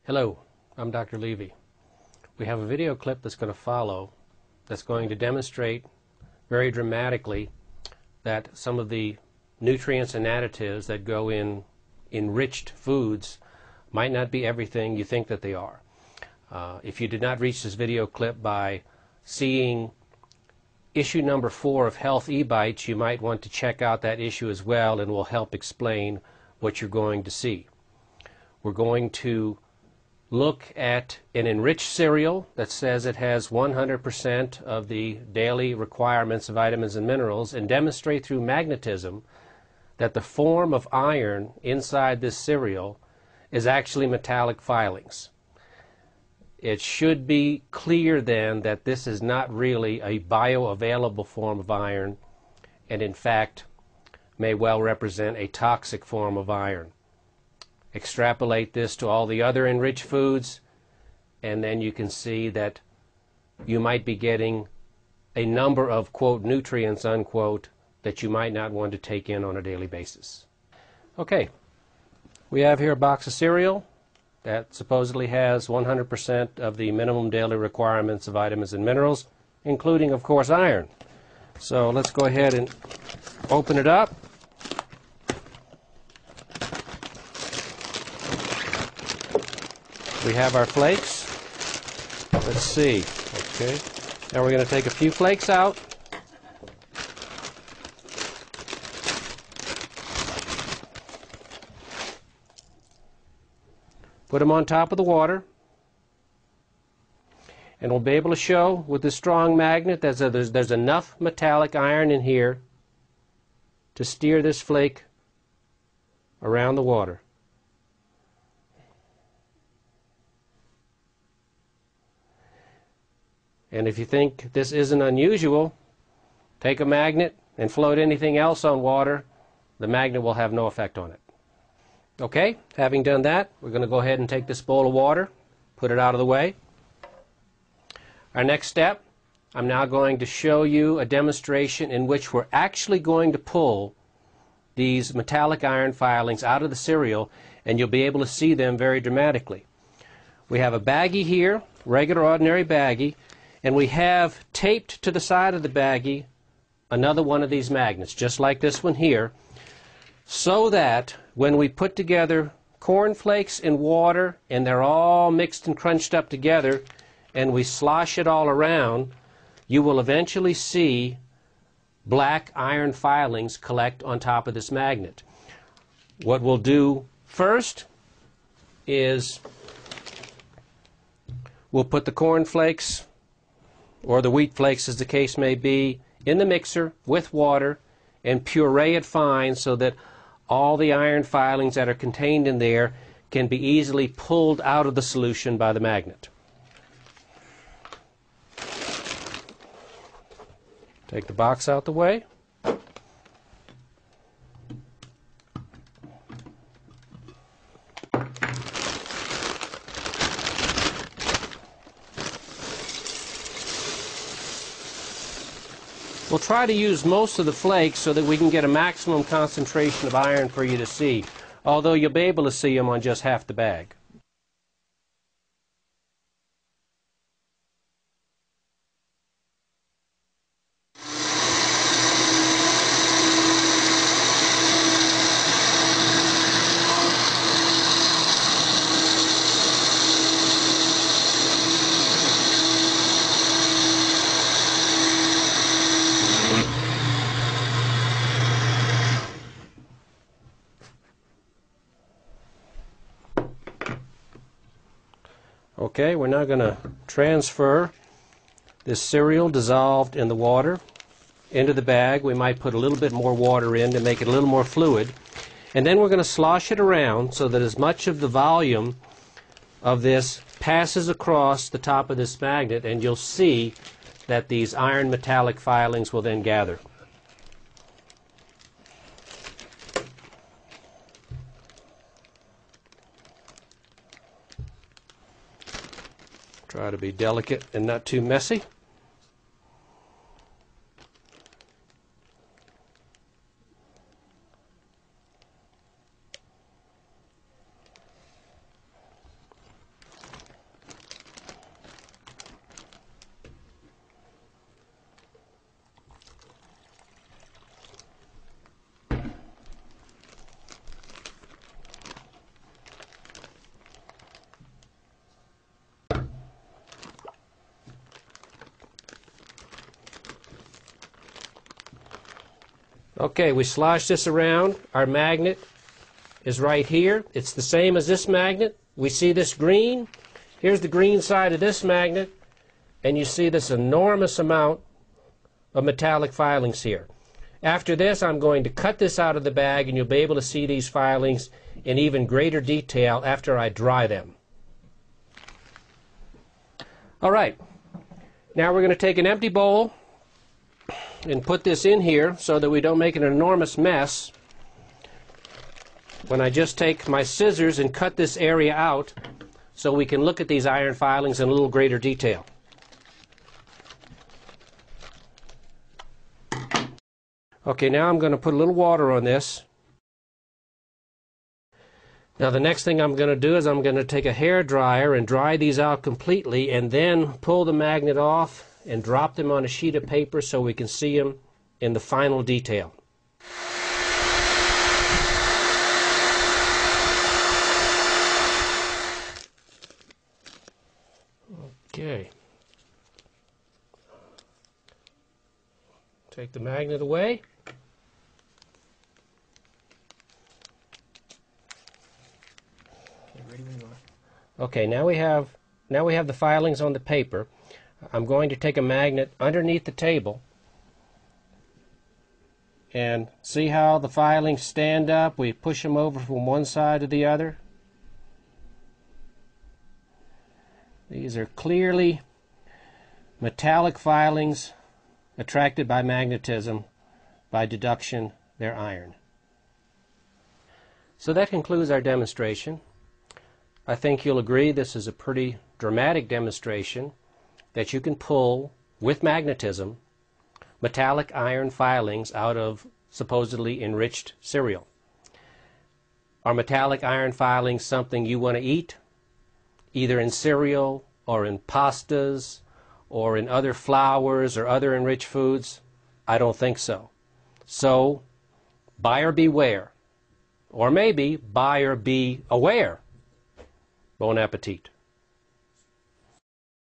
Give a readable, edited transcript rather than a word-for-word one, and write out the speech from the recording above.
Hello, I'm Dr. Levy. We have a video clip that's going to follow that's going to demonstrate very dramatically that some of the nutrients and additives that go in enriched foods might not be everything you think that they are. If you did not reach this video clip by seeing issue number 4 of Health eBites, you might want to check out that issue as well, and will help explain what you're going to see. We're going to look at an enriched cereal that says it has 100% of the daily requirements of vitamins and minerals, and demonstrate through magnetism that the form of iron inside this cereal is actually metallic filings. It should be clear then that this is not really a bioavailable form of iron, and in fact may well represent a toxic form of iron. Extrapolate this to all the other enriched foods, and then you can see that you might be getting a number of, quote, nutrients, unquote, that you might not want to take in on a daily basis. Okay, we have here a box of cereal that supposedly has 100% of the minimum daily requirements of vitamins and minerals, including, of course, iron. So let's go ahead and open it up. We have our flakes. Let's see. Okay. Now we're going to take a few flakes out. Put them on top of the water. And we'll be able to show with this strong magnet that there's enough metallic iron in here to steer this flake around the water. And if you think this isn't unusual, take a magnet and float anything else on water. The magnet will have no effect on it. Okay, having done that, we're going to go ahead and take this bowl of water, put it out of the way. Our next step, I'm now going to show you a demonstration in which we're actually going to pull these metallic iron filings out of the cereal, and you'll be able to see them very dramatically. We have a baggie here, regular ordinary baggie, and we have taped to the side of the baggie another one of these magnets, just like this one here, so that when we put together corn flakes and water, and they're all mixed and crunched up together, and we slosh it all around, you will eventually see black iron filings collect on top of this magnet. What we'll do first is we'll put the corn flakes, or the wheat flakes as the case may be, in the mixer with water and puree it fine so that all the iron filings that are contained in there can be easily pulled out of the solution by the magnet. Take the box out the way. We'll try to use most of the flakes so that we can get a maximum concentration of iron for you to see, although you'll be able to see them on just half the bag. Okay, we're now going to transfer this cereal dissolved in the water into the bag. We might put a little bit more water in to make it a little more fluid. And then we're going to slosh it around so that as much of the volume of this passes across the top of this magnet, and you'll see that these iron metallic filings will then gather. Try to be delicate and not too messy. Okay, we slosh this around. Our magnet is right here. It's the same as this magnet. We see this green. Here's the green side of this magnet, and you see this enormous amount of metallic filings here. After this, I'm going to cut this out of the bag, and you'll be able to see these filings in even greater detail after I dry them. All right, now we're going to take an empty bowl and put this in here so that we don't make an enormous mess when I just take my scissors and cut this area out so we can look at these iron filings in a little greater detail. Okay, now I'm going to put a little water on this. Now the next thing I'm going to do is I'm going to take a hair dryer and dry these out completely, and then pull the magnet off and drop them on a sheet of paper so we can see them in the final detail. Okay. Take the magnet away. Okay, now we have the filings on the paper. I'm going to take a magnet underneath the table and see how the filings stand up. We push them over from one side to the other. These are clearly metallic filings attracted by magnetism. By deduction, they're iron. So that concludes our demonstration. I think you'll agree this is a pretty dramatic demonstration that you can pull, with magnetism, metallic iron filings out of supposedly enriched cereal. Are metallic iron filings something you want to eat, either in cereal or in pastas or in other flours or other enriched foods? I don't think so. So, buyer beware. Or maybe buyer be aware. Bon appetit.